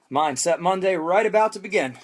Mindset Monday right about to begin.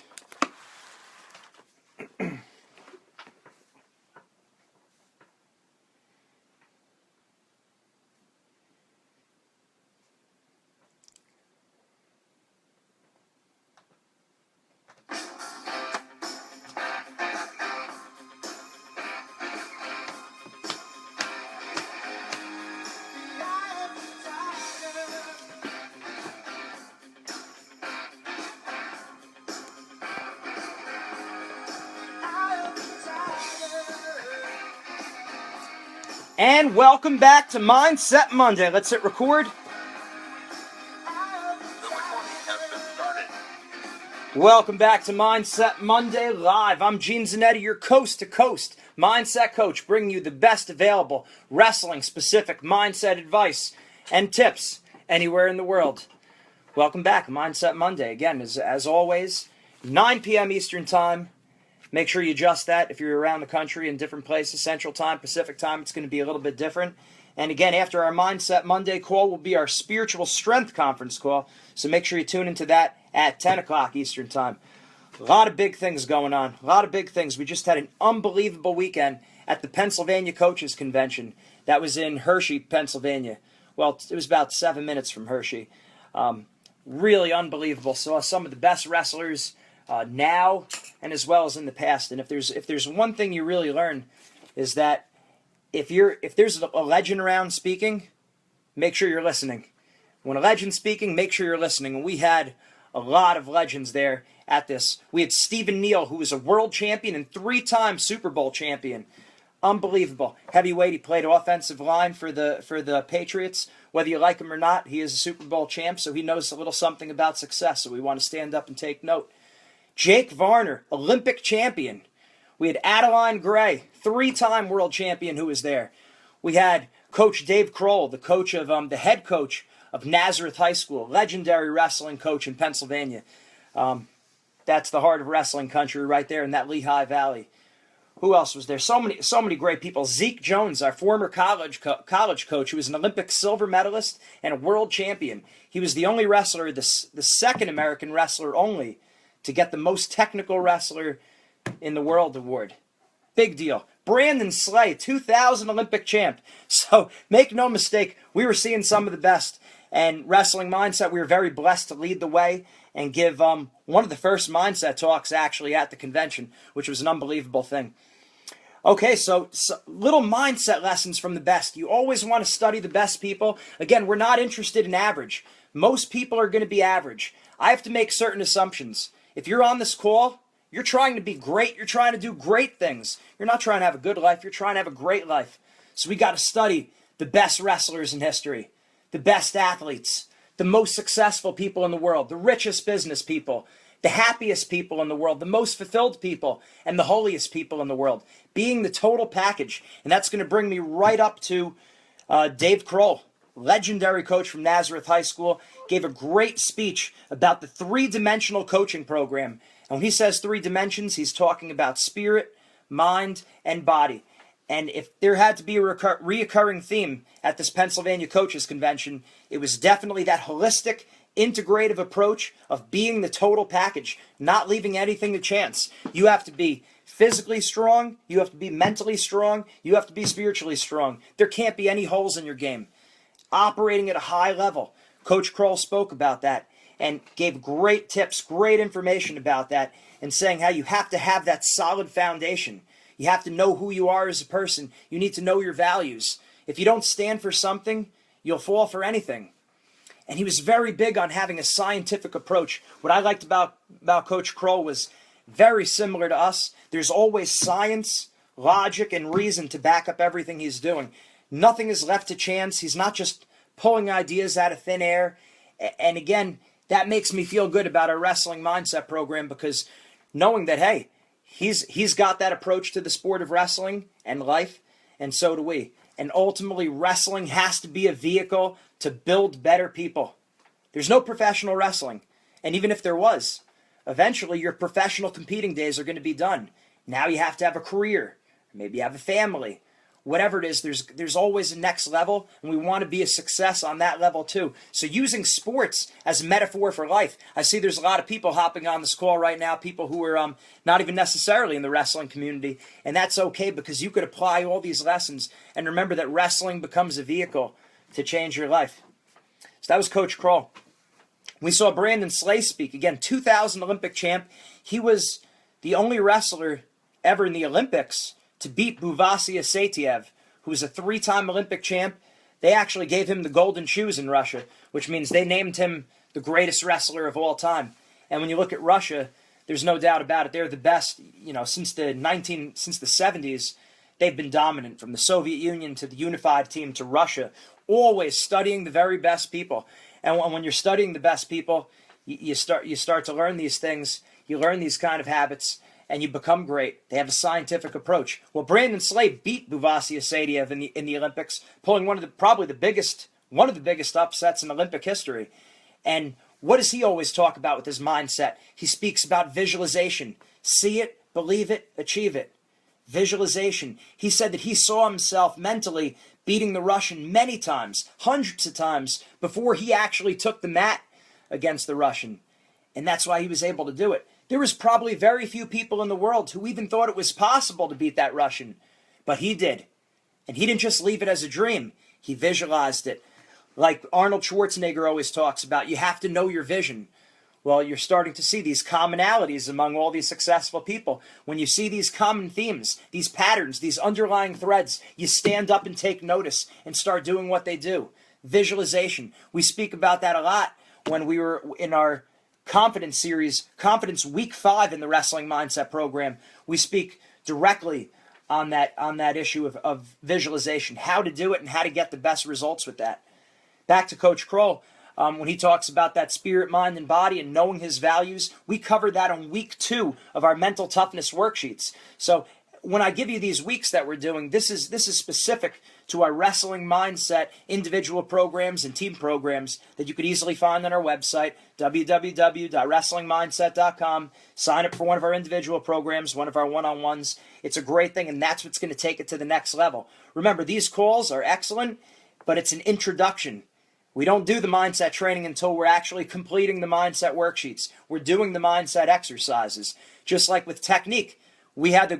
And welcome back to Mindset Monday. Let's hit record. Welcome back to Mindset Monday Live. I'm Gene Zanetti, your coast-to-coast mindset coach, bringing you the best available wrestling-specific mindset advice and tips anywhere in the world. Welcome back, Mindset Monday. Again, as always, 9 p.m. Eastern Time. Make sure you adjust that if you're around the country in different places. Central Time, Pacific Time, it's going to be a little bit different. And again, after our Mindset Monday call will be our Spiritual Strength Conference call. So make sure you tune into that at 10 o'clock Eastern Time. A lot of big things going on. A lot of big things. We just had an unbelievable weekend at the Pennsylvania Coaches Convention. That was in Hershey, Pennsylvania. Well, it was about 7 minutes from Hershey. Really unbelievable. Saw some of the best wrestlers now and as well as in the past. And if there's one thing you really learn is that if there's a legend around speaking, make sure you're listening. When a legend's speaking, make sure you're listening. And we had a lot of legends there at this. We had Neal, who was a world champion and 3-time Super Bowl champion. Unbelievable. Heavyweight, he played offensive line for the Patriots. Whether you like him or not, he is a Super Bowl champ, so he knows a little something about success. So we want to stand up and take note. Jake Varner, Olympic champion. We had Adeline Gray, 3-time world champion, who was there. We had Coach Dave Crowell, the head coach of Nazareth High School, legendary wrestling coach in Pennsylvania. That's the heart of wrestling country right there in that Lehigh Valley. Who else was there? So many great people. Zeke Jones, our former college coach, who was an Olympic silver medalist and a world champion. He was the only wrestler, the second American wrestler only, to get the most technical wrestler in the world award. Big deal. Brandon Slay, 2000 Olympic champ. So make no mistake, we were seeing some of the best. And Wrestling Mindset, we were very blessed to lead the way and give one of the first mindset talks actually at the convention, which was an unbelievable thing. Okay, so little mindset lessons from the best. You always want to study the best people. Again, we're not interested in average. Most people are going to be average. I have to make certain assumptions. If you're on this call, you're trying to be great. You're trying to do great things. You're not trying to have a good life. You're trying to have a great life. So we got to study the best wrestlers in history, the best athletes, the most successful people in the world, the richest business people, the happiest people in the world, the most fulfilled people, and the holiest people in the world, being the total package. And that's going to bring me right up to Dave Crowell, legendary coach from Nazareth High School, gave a great speech about the 3-dimensional coaching program. And when he says 3 dimensions, he's talking about spirit, mind, and body. And if there had to be a reoccurring theme at this Pennsylvania Coaches Convention, it was definitely that holistic, integrative approach of being the total package, not leaving anything to chance. You have to be physically strong, you have to be mentally strong, you have to be spiritually strong. There can't be any holes in your game. Operating at a high level. Coach Crowell spoke about that and gave great tips, great information about that, and saying how you have to have that solid foundation. You have to know who you are as a person. You need to know your values. If you don't stand for something, you'll fall for anything. And he was very big on having a scientific approach. What I liked about Coach Crowell was very similar to us. There's always science, logic, and reason to back up everything he's doing. Nothing is left to chance. He's not just pulling ideas out of thin air. And again, that makes me feel good about our Wrestling Mindset program, because knowing that, hey, he's got that approach to the sport of wrestling and life, and so do we. And ultimately, wrestling has to be a vehicle to build better people. There's no professional wrestling. And even if there was, eventually your professional competing days are going to be done. Now you have to have a career, maybe you have a family, whatever it is, there's always a next level, and we want to be a success on that level too. So using sports as a metaphor for life. I see there's a lot of people hopping on this call right now, people who are not even necessarily in the wrestling community, and that's okay because you could apply all these lessons and remember that wrestling becomes a vehicle to change your life. So that was Coach Crowell. We saw Brandon Slay speak. Again, 2000 Olympic champ. He was the only wrestler ever in the Olympics to beat Buvasia Saitiev, who was a 3-time Olympic champ. They actually gave him the golden shoes in Russia, which means they named him the greatest wrestler of all time. And when you look at Russia, there's no doubt about it. They're the best, since the 70s. They've been dominant, from the Soviet Union to the unified team to Russia, always studying the very best people. And when you're studying the best people, you start to learn these things. You learn these kind of habits, and you become great. They have a scientific approach. Well, Brandon Slay beat Buvasia Saitiev in the Olympics, pulling one of the biggest upsets in Olympic history. And what does he always talk about with his mindset? He speaks about visualization. See it, believe it, achieve it. Visualization. He said that he saw himself mentally beating the Russian many times, hundreds of times, before he actually took the mat against the Russian. And that's why he was able to do it. There was probably very few people in the world who even thought it was possible to beat that Russian. But he did. And he didn't just leave it as a dream. He visualized it. Like Arnold Schwarzenegger always talks about, you have to know your vision. Well, you're starting to see these commonalities among all these successful people. When you see these common themes, these patterns, these underlying threads, you stand up and take notice and start doing what they do. Visualization. We speak about that a lot when we were in our Confidence series, Confidence Week 5 in the Wrestling Mindset program. We speak directly on that issue of visualization, how to do it and how to get the best results with that. Back to Coach Crowell. When he talks about that spirit, mind, and body and knowing his values, we covered that on week 2 of our mental toughness worksheets. So when I give you these weeks that we're doing, this is specific to our wrestling mindset individual programs and team programs that you could easily find on our website, www.wrestlingmindset.com. Sign up for one of our individual programs, one of our one-on-ones. It's a great thing, and that's what's going to take it to the next level. Remember, these calls are excellent, but it's an introduction. We don't do the mindset training until we're actually completing the mindset worksheets. We're doing the mindset exercises. Just like with technique, we had one of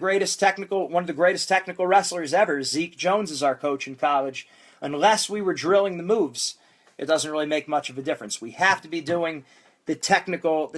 the greatest technical wrestlers ever. Zeke Jones is our coach in college. Unless we were drilling the moves, it doesn't really make much of a difference. We have to be doing the technical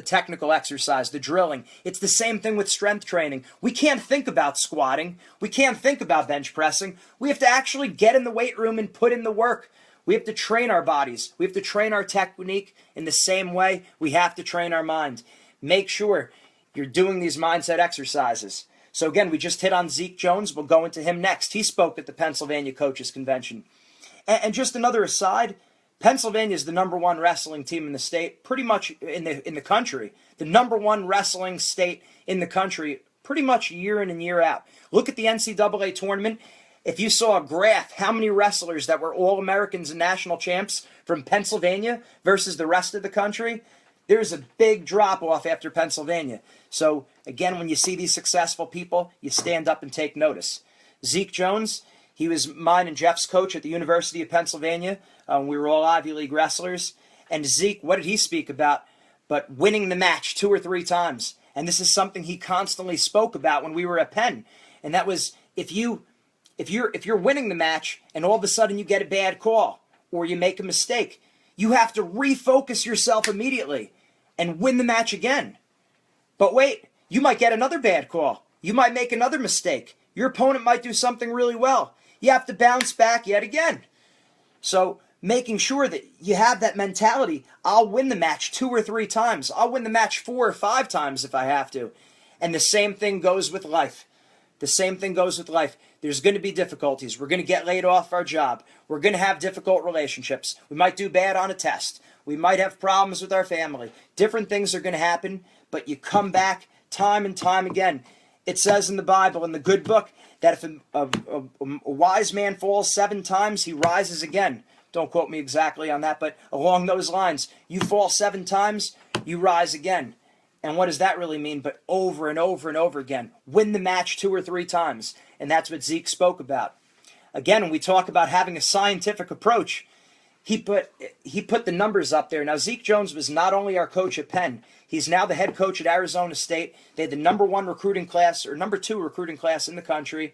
exercise, the drilling. It's the same thing with strength training. We can't think about squatting. We can't think about bench pressing. We have to actually get in the weight room and put in the work. We have to train our bodies. We have to train our technique in the same way we have to train our mind. Make sure you're doing these mindset exercises. So again, we just hit on Zeke Jones. We'll go into him next. He spoke at the Pennsylvania Coaches Convention. And just another aside, Pennsylvania is the #1 wrestling team in the state, pretty much in the country. The #1 wrestling state in the country, pretty much year in and year out. Look at the NCAA tournament. If you saw a graph, how many wrestlers that were All-Americans and national champs from Pennsylvania versus the rest of the country, there's a big drop-off after Pennsylvania. So, again, when you see these successful people, you stand up and take notice. Zeke Jones, he was mine and Jeff's coach at the University of Pennsylvania. We were all Ivy League wrestlers. And Zeke, what did he speak about? But winning the match 2 or 3 times. And this is something he constantly spoke about when we were at Penn. And that was, if you're winning the match and all of a sudden you get a bad call or you make a mistake, you have to refocus yourself immediately and win the match again. But wait, you might get another bad call. You might make another mistake. Your opponent might do something really well. You have to bounce back yet again. So making sure that you have that mentality, I'll win the match 2 or 3 times. I'll win the match 4 or 5 times if I have to. And the same thing goes with life. The same thing goes with life. There's going to be difficulties. We're going to get laid off our job. We're going to have difficult relationships. We might do bad on a test. We might have problems with our family. Different things are going to happen, but you come back time and time again. It says in the Bible, in the good book, that if a wise man falls 7 times, he rises again. Don't quote me exactly on that, but along those lines, you fall 7 times, you rise again. And what does that really mean? But over and over and over again. Win the match 2 or 3 times. And that's what Zeke spoke about. again, when we talk about having a scientific approach, he put the numbers up there. Now, Zeke Jones was not only our coach at Penn, he's now the head coach at Arizona State. They had the #1 recruiting class, or #2 recruiting class in the country,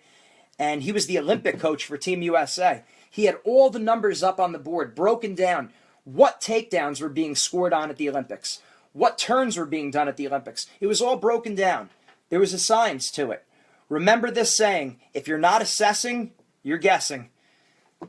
and he was the Olympic coach for Team USA. He had all the numbers up on the board, broken down, what takedowns were being scored on at the Olympics, what turns were being done at the Olympics. It was all broken down. There was a science to it. Remember this saying, if you're not assessing, you're guessing.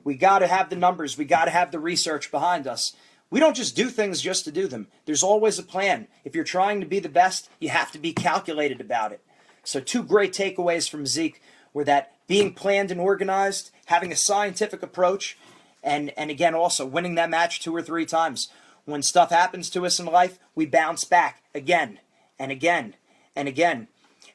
We got to have the numbers. We got to have the research behind us. We don't just do things just to do them. There's always a plan. If you're trying to be the best, you have to be calculated about it. So 2 great takeaways from Zeke were that being planned and organized, having a scientific approach, and again, also winning that match 2 or 3 times. When stuff happens to us in life, we bounce back again and again and again.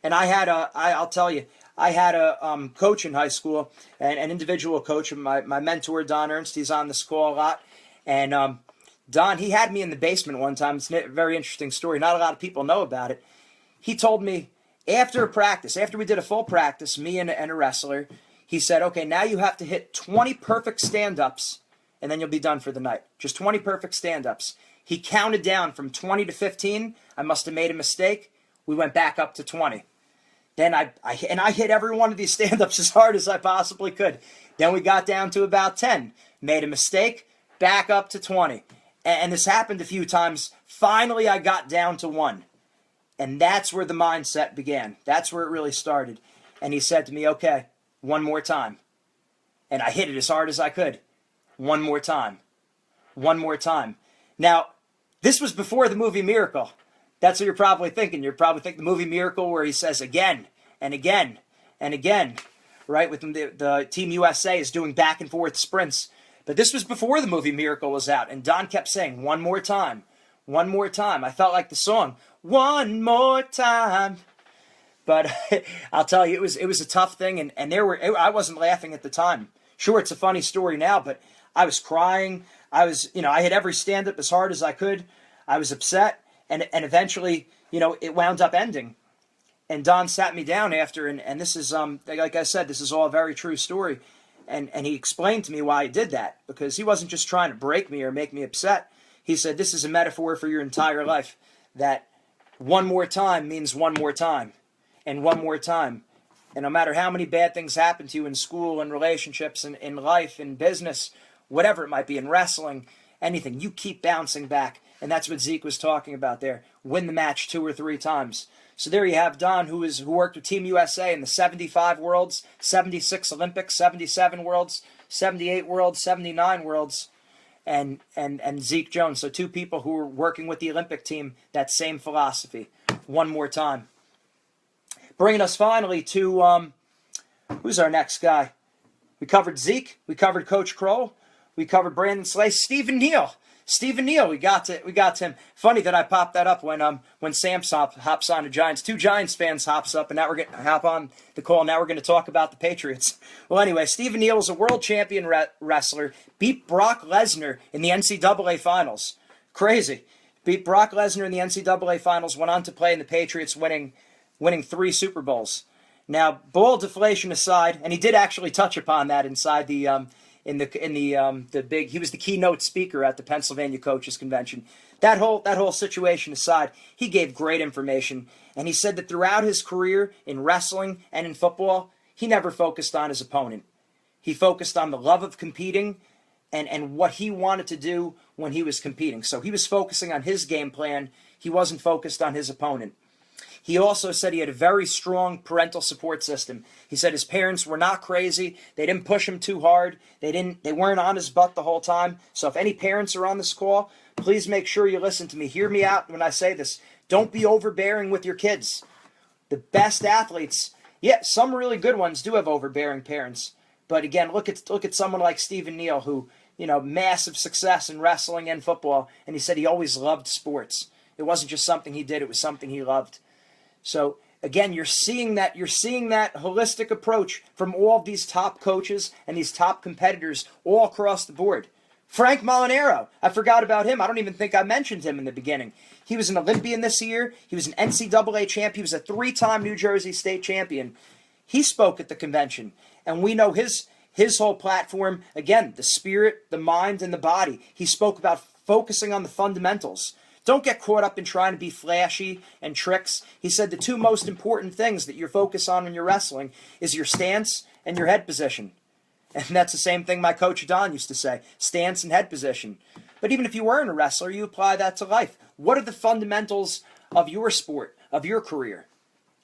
And I'll tell you, I had a coach in high school, an individual coach, my mentor, Don Ernst. He's on this call a lot. And Don, he had me in the basement one time. It's a very interesting story. Not a lot of people know about it. He told me after a practice, after we did a full practice, me and a wrestler, he said, okay, now you have to hit 20 perfect stand-ups, and then you'll be done for the night. Just 20 perfect stand-ups. He counted down from 20 to 15. I must have made a mistake. We went back up to 20. Then I hit every one of these stand-ups as hard as I possibly could. Then we got down to about 10. Made a mistake, back up to 20. And this happened a few times. Finally, I got down to 1. And that's where the mindset began. That's where it really started. And he said to me, okay, 1 more time. And I hit it as hard as I could. 1 more time. 1 more time. Now, this was before the movie Miracle. That's what you're probably thinking. You're probably thinking the movie Miracle where he says again and again and again, right? With the Team USA is doing back and forth sprints. But this was before the movie Miracle was out. And Don kept saying, 1 more time. 1 more time. I felt like the song, 1 more time. But I'll tell you, it was a tough thing. And I wasn't laughing at the time. Sure, it's a funny story now, but I was crying. I hit every stand-up as hard as I could. I was upset. And eventually, it wound up ending. And Don sat me down after, and this is, like I said, this is all a very true story. And he explained to me why he did that, because he wasn't just trying to break me or make me upset. He said, this is a metaphor for your entire life, that 1 more time means 1 more time, and 1 more time. And no matter how many bad things happen to you in school, in relationships, in life, in business, whatever it might be, in wrestling, anything, you keep bouncing back. And that's what Zeke was talking about there. Win the match 2 or 3 times. So there you have Don, who worked with Team USA in the 75 Worlds, 76 Olympics, 77 Worlds, 78 Worlds, 79 Worlds, and Zeke Jones. So 2 people who were working with the Olympic team, that same philosophy. 1 more time. Bringing us finally to, who's our next guy? We covered Zeke. We covered Coach Crowell. We covered Brandon Slay. Stephen Neal. Stephen Neal, we got to him. Funny that I popped that up when Sam hops on the Giants. 2 Giants fans hops up, and now we're going to hop on the call. Now we're going to talk about the Patriots. Well, anyway, Stephen Neal is a world champion wrestler. Beat Brock Lesnar in the NCAA Finals. Crazy. Beat Brock Lesnar in the NCAA Finals. Went on to play in the Patriots, winning 3 Super Bowls. Now, ball deflation aside, and he did actually touch upon that inside the big, he was the keynote speaker at the Pennsylvania Coaches Convention. That whole situation aside, he gave great information, and he said that throughout his career in wrestling and in football, he never focused on his opponent. He focused on the love of competing and what he wanted to do when he was competing. So he was focusing on his game plan. He wasn't focused on his opponent. He also said he had a very strong parental support system. He said his parents were not crazy. They didn't push him too hard. They weren't on his butt the whole time. So if any parents are on this call, please make sure you listen to me. Hear me out when I say this. Don't be overbearing with your kids. The best athletes, yeah, some really good ones do have overbearing parents. But again, look at someone like Stephen Neal, who, massive success in wrestling and football, and he said he always loved sports. It wasn't just something he did, it was something he loved. So again, you're seeing that holistic approach from all of these top coaches and these top competitors all across the board. Frank Molinaro, I forgot about him. I don't even think I mentioned him in the beginning. He was an Olympian this year. He was an NCAA champ. He was a 3-time New Jersey State champion. He spoke at the convention, and we know his His whole platform, again, the spirit, the mind, and the body. He spoke about focusing on the fundamentals. Don't get caught up in trying to be flashy and tricks. He said the two most important things that you focus on when you're wrestling is your stance and your head position. And that's the same thing my coach Don used to say, stance and head position. But even if you weren't a wrestler, you apply that to life. What are the fundamentals of your sport, of your career?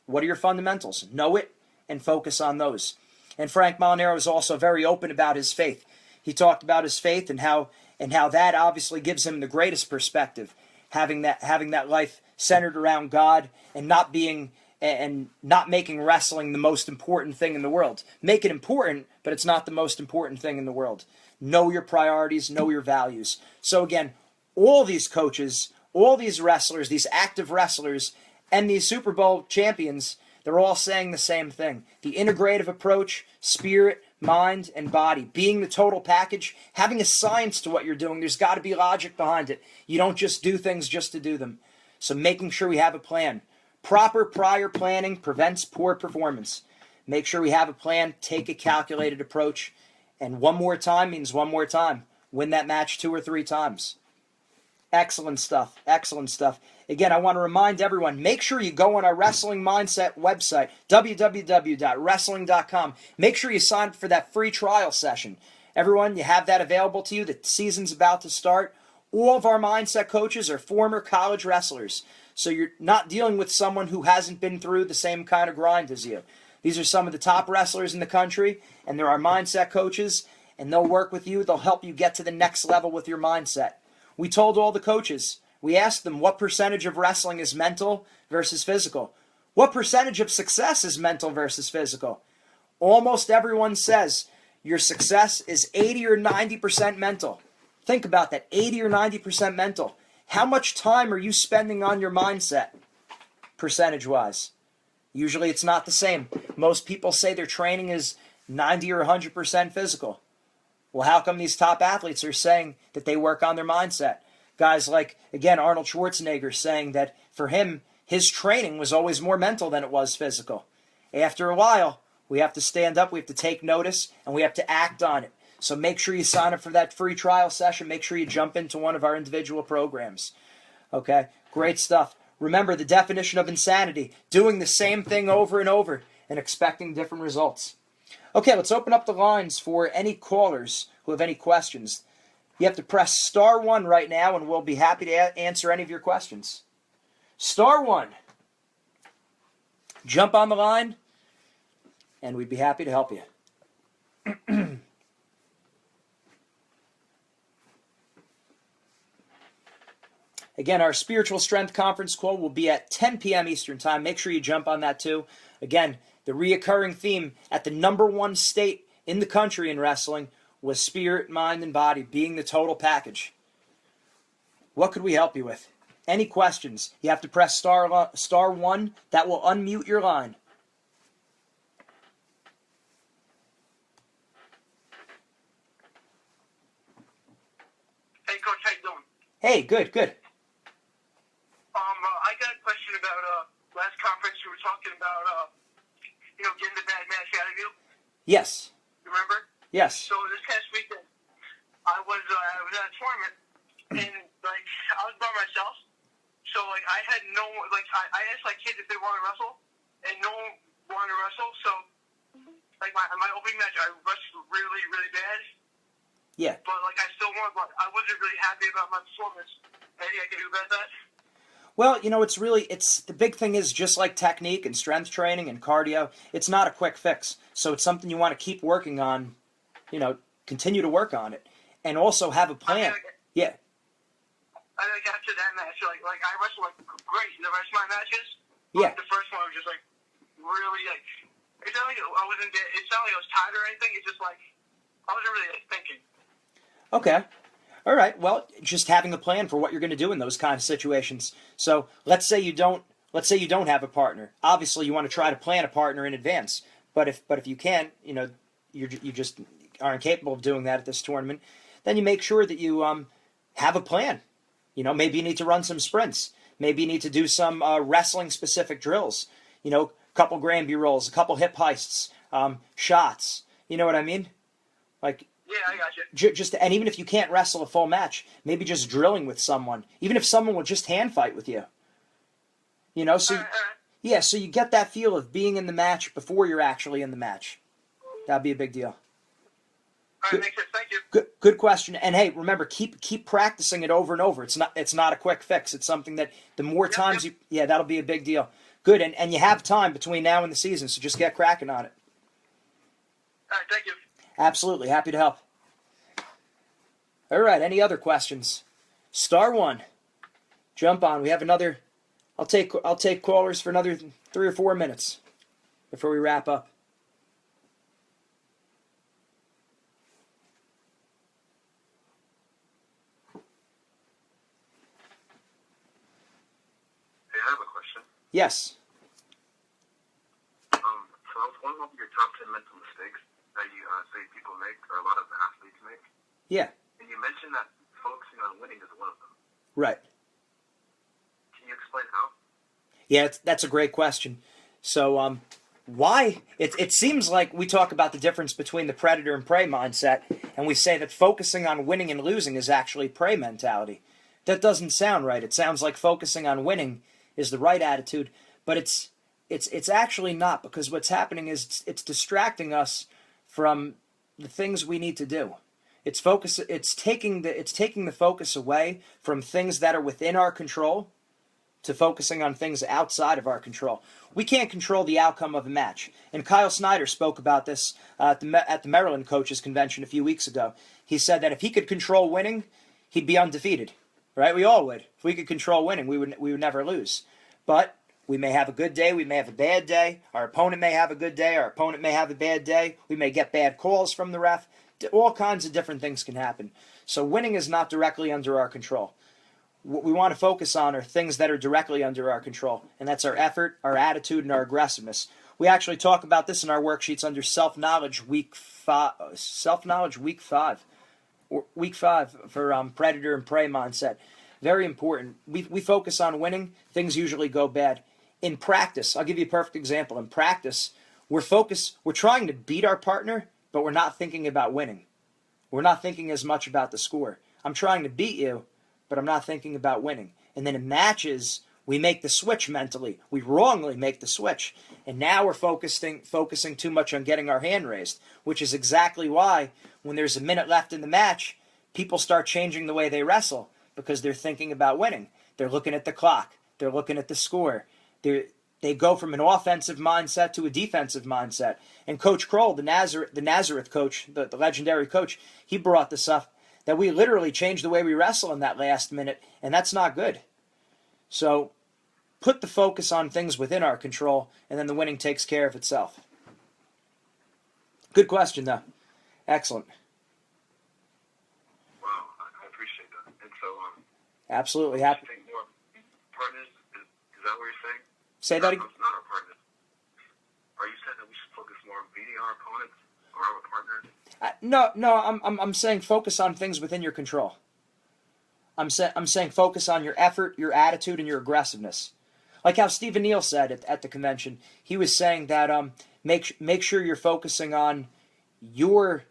What are your fundamentals? Know it and focus on those. And Frank Molinaro was also very open about his faith. He talked about his faith and how that obviously gives him the greatest perspective, having that life centered around God and not making wrestling the most important thing in the world. Make it important, but it's not the most important thing in the world. Know your priorities, know your values. So again, all these coaches, all these wrestlers, these active wrestlers, and these Super Bowl champions, they're all saying the same thing. The integrative approach, spirit, mind, and body, being the total package, having a science to what you're doing. There's got to be logic behind it. You don't just do things just to do them. So making sure we have a plan. Proper prior planning prevents poor performance. Make sure we have a plan, take a calculated approach, and one more time means one more time. Win that match 2 or 3 times. Excellent stuff. Excellent stuff. Again, I want to remind everyone, make sure you go on our Wrestling Mindset website, www.wrestling.com. Make sure you sign up for that free trial session. Everyone, you have that available to you. The season's about to start. All of our mindset coaches are former college wrestlers. So you're not dealing with someone who hasn't been through the same kind of grind as you. These are some of the top wrestlers in the country, and they're our mindset coaches, and they'll work with you. They'll help you get to the next level with your mindset. We told all the coaches, we asked them what percentage of wrestling is mental versus physical. What percentage of success is mental versus physical? Almost everyone says your success is 80 or 90% mental. Think about that, 80 or 90% mental. How much time are you spending on your mindset, percentage-wise? Usually it's not the same. Most people say their training is 90 or 100% physical. Well, how come these top athletes are saying that they work on their mindset? Guys like, again, Arnold Schwarzenegger saying that for him, his training was always more mental than it was physical. After a while, we have to stand up, we have to take notice, and we have to act on it. So make sure you sign up for that free trial session. Make sure you jump into one of our individual programs. Okay, great stuff. Remember the definition of insanity, doing the same thing over and over and expecting different results. Okay, let's open up the lines for any callers who have any questions. You have to press *1 right now, and we'll be happy to answer any of your questions. *1. Jump on the line, and we'd be happy to help you. Again, our Spiritual Strength Conference call will be at 10 p.m. Eastern Time. Make sure you jump on that too. Again, the reoccurring theme at the #1 state in the country in wrestling was spirit, mind, and body, being the total package. What could we help you with? Any questions? You have to press *1. That will unmute your line. Hey, Coach, how you doing? Hey, good, good. I got a question about last conference. You were talking about, getting the bad match out of you. Yes. You remember? Yes. So this past weekend, I was at a tournament, and I was by myself. So I had no I asked my kids if they want to wrestle, and no one wanted to wrestle. So my opening match, I wrestled really, really bad. Yeah. But I still won. But I wasn't really happy about my performance. Anything I can do about that? Well, the big thing is just like technique and strength training and cardio, it's not a quick fix. So it's something you want to keep working on, continue to work on it. And also have a plan. Yeah. I got to that match, I wrestled great. The rest of my matches, yeah. The first one was just really it's not like I wasn't. It's not like I was tired or anything. It's just I wasn't really thinking. Okay. All right. Well, just having a plan for what you're going to do in those kind of situations. So let's say you don't have a partner. Obviously, you want to try to plan a partner in advance. But if you can't, you just are incapable of doing that at this tournament. Then you make sure that you have a plan. Maybe you need to run some sprints. Maybe you need to do some wrestling-specific drills. A couple Granby rolls, a couple hip heists, shots. You know what I mean? Like, yeah, I got you. just and even if you can't wrestle a full match, maybe just drilling with someone, even if someone will just hand fight with you. You know, so All right. yeah, so you get that feel of being in the match before you're actually in the match. That'd be a big deal. All right, makes sense. Thank you. Good question. And hey, remember, keep practicing it over and over. It's not a quick fix. It's something that the more times you, that'll be a big deal. Good, and you have time between now and the season, so just get cracking on it. All right, thank you. Absolutely, happy to help. All right, any other questions? *1, jump on. We have another. I'll take callers for another 3 or 4 minutes before we wrap up. Hey, I have a question. Yes. So I was wondering what your top 10 mental mistakes that you say people make, or a lot of athletes make. Yeah. And you mentioned that focusing on winning is one of them. Right. Can you explain how? Yeah, that's a great question. So, why? It seems like we talk about the difference between the predator and prey mindset, and we say that focusing on winning and losing is actually prey mentality. That doesn't sound right. It sounds like focusing on winning is the right attitude, but it's actually not, because what's happening is it's distracting us from the things we need to do. It's taking the focus away from things that are within our control to focusing on things outside of our control. We can't control the outcome of a match. And Kyle Snyder spoke about this at the Maryland Coaches Convention a few weeks ago. He said that if he could control winning, he'd be undefeated. Right? We all would. If we could control winning, we would never lose. But we may have a good day, we may have a bad day. Our opponent may have a good day, our opponent may have a bad day. We may get bad calls from the ref. All kinds of different things can happen. So winning is not directly under our control. What we want to focus on are things that are directly under our control, and that's our effort, our attitude, and our aggressiveness. We actually talk about this in our worksheets under self-knowledge week 5. Self-knowledge week 5. Week 5 for predator and prey mindset. Very important. We focus on winning. Things usually go bad. In practice, I'll give you a perfect example. In practice, we're trying to beat our partner, but we're not thinking about winning. We're not thinking as much about the score. I'm trying to beat you, but I'm not thinking about winning. And then in matches, we make the switch mentally. We wrongly make the switch. And now we're focusing too much on getting our hand raised, which is exactly why when there's a minute left in the match, people start changing the way they wrestle because they're thinking about winning. They're looking at the clock. They're looking at the score. They go from an offensive mindset to a defensive mindset. And Coach Crowell, the Nazareth coach, the legendary coach, he brought this up, that we literally changed the way we wrestle in that last minute, and that's not good. So put the focus on things within our control, and then the winning takes care of itself. Good question, though. Excellent. Wow, I appreciate that. And so, absolutely you happy. think more partners? Is that what you're saying? Say that again. Not our partners. Are you saying that we should focus more on beating our opponents or our partners? No. I'm saying focus on things within your control. I'm saying focus on your effort, your attitude, and your aggressiveness. Like how Stephen Neal said at the convention, he was saying that make sure you're focusing on your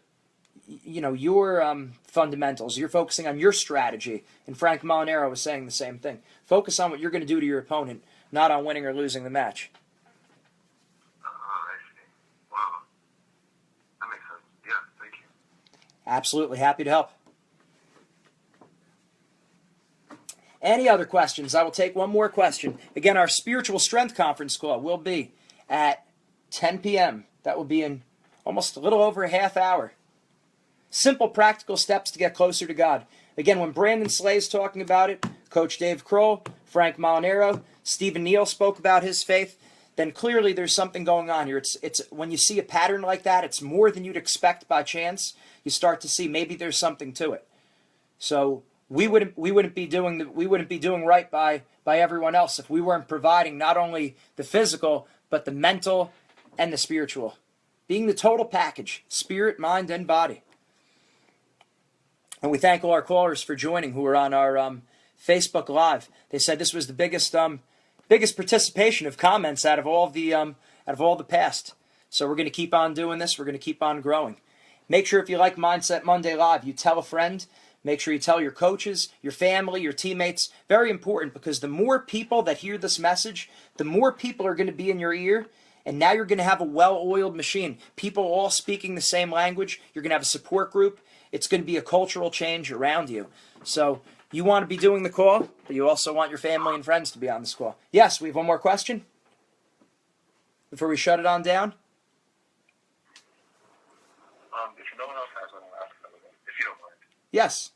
fundamentals. You're focusing on your strategy. And Frank Molinaro was saying the same thing. Focus on what you're going to do to your opponent, not on winning or losing the match. I see. Wow. That makes sense. Yeah, thank you. Absolutely happy to help. Any other questions? I will take one more question. Again, our Spiritual Strength Conference call will be at 10 p.m. That will be in almost a little over a half hour. Simple, practical steps to get closer to God. Again, when Brandon Slay's talking about it, Coach Dave Crowell, Frank Molinaro, Stephen Neal spoke about his faith, then clearly there's something going on here. It's when you see a pattern like that, it's more than you'd expect by chance. You start to see maybe there's something to it. So we wouldn't be doing right by everyone else if we weren't providing not only the physical but the mental and the spiritual, being the total package, spirit, mind, and body. And we thank all our callers for joining who are on our Facebook Live. They said this was the biggest participation of comments out of all the past. So we're going to keep on doing this. We're going to keep on growing. Make sure if you like Mindset Monday Live, you tell a friend. Make sure you tell your coaches, your family, your teammates. Very important, because the more people that hear this message, the more people are going to be in your ear. And now you're going to have a well-oiled machine. People all speaking the same language. You're going to have a support group. It's going to be a cultural change around you. So you want to be doing the call, but you also want your family and friends to be on this call. Yes, we have one more question before we shut it on down. If no one else has one, I'll ask another one, if you don't mind. Yes.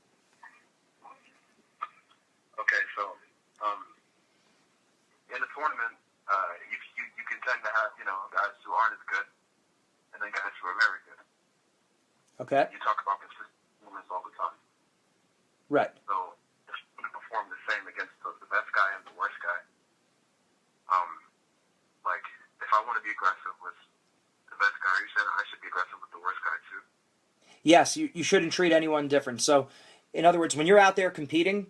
Okay, so in the tournament, you can tend to have, guys who aren't as good, and then guys who are very good. Okay. You talk about consistent performance all the time. Right. So if you perform the same against the best guy and the worst guy, like if I want to be aggressive with the best guy, you said I should be aggressive with the worst guy too. Yes, you shouldn't treat anyone different. So, in other words, when you're out there competing,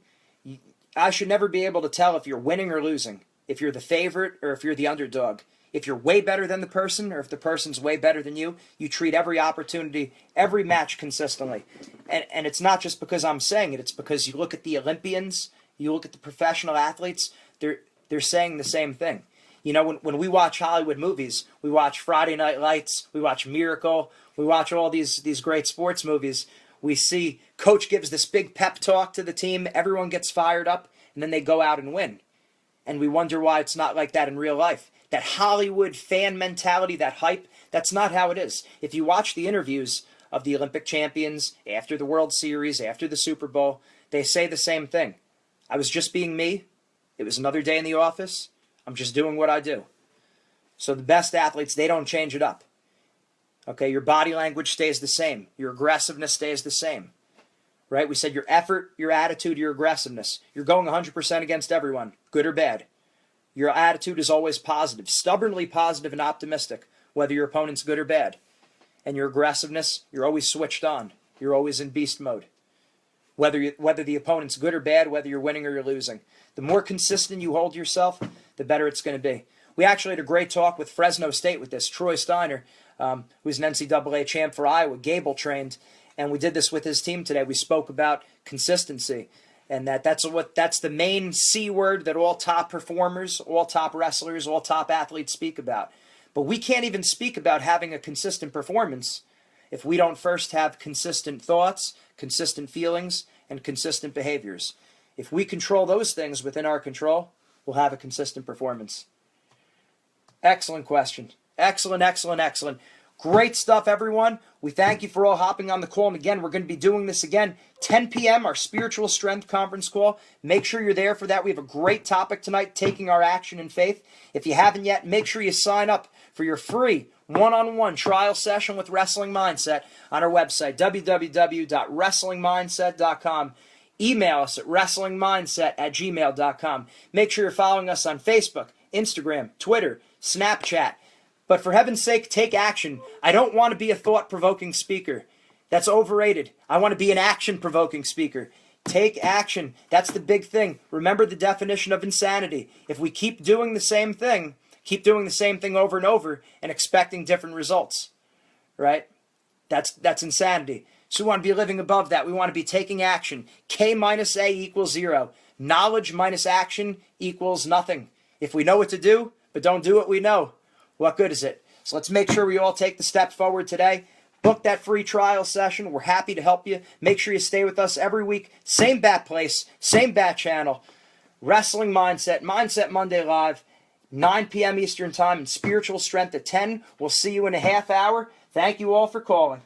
I should never be able to tell if you're winning or losing, if you're the favorite or if you're the underdog. If you're way better than the person or if the person's way better than you, you treat every opportunity, every match consistently. And it's not just because I'm saying it. It's because you look at the Olympians, you look at the professional athletes, they're saying the same thing. When we watch Hollywood movies, we watch Friday Night Lights, we watch Miracle, we watch all these great sports movies. We see coach gives this big pep talk to the team, everyone gets fired up, and then they go out and win. And we wonder why it's not like that in real life. That Hollywood fan mentality, that hype, that's not how it is. If you watch the interviews of the Olympic champions after the World Series, after the Super Bowl, they say the same thing. I was just being me. It was another day in the office. I'm just doing what I do. So the best athletes, they don't change it up. Okay, your body language stays the same. Your aggressiveness stays the same. Right? We said your effort, your attitude, your aggressiveness. You're going 100% against everyone, good or bad. Your attitude is always positive, stubbornly positive and optimistic, whether your opponent's good or bad. And your aggressiveness, you're always switched on. You're always in beast mode. Whether the opponent's good or bad, whether you're winning or you're losing. The more consistent you hold yourself, the better it's going to be. We actually had a great talk with Fresno State with this. Troy Steiner, who's an NCAA champ for Iowa, Gable trained, and we did this with his team today. We spoke about consistency, and that's the main C word that all top performers, all top wrestlers, all top athletes speak about. But we can't even speak about having a consistent performance if we don't first have consistent thoughts, consistent feelings, and consistent behaviors. If we control those things within our control, we'll have a consistent performance. Excellent question. Excellent, excellent, excellent. Great stuff, everyone. We thank you for all hopping on the call. And again, we're going to be doing this again, 10 p.m., our Spiritual Strength Conference call. Make sure you're there for that. We have a great topic tonight, taking our action in faith. If you haven't yet, make sure you sign up for your free one-on-one trial session with Wrestling Mindset on our website, www.wrestlingmindset.com. Email us at wrestlingmindset@gmail.com. Make sure you're following us on Facebook, Instagram, Twitter, Snapchat. But for heaven's sake, take action. I don't want to be a thought-provoking speaker. That's overrated. I want to be an action-provoking speaker. Take action. That's the big thing. Remember the definition of insanity. If we keep doing the same thing over and over and expecting different results, right? That's insanity. So we want to be living above that. We want to be taking action. K minus A equals 0. Knowledge minus action equals nothing. If we know what to do, but don't do what we know, what good is it? So let's make sure we all take the step forward today. Book that free trial session. We're happy to help you. Make sure you stay with us every week. Same bat place, same bat channel. Wrestling Mindset, Mindset Monday Live, 9 p.m. Eastern Time, and Spiritual Strength at 10. We'll see you in a half hour. Thank you all for calling.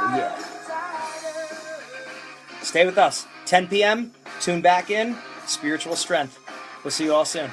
Yeah. Stay with us. 10 p.m. Tune back in. Spiritual Strength. We'll see you all soon.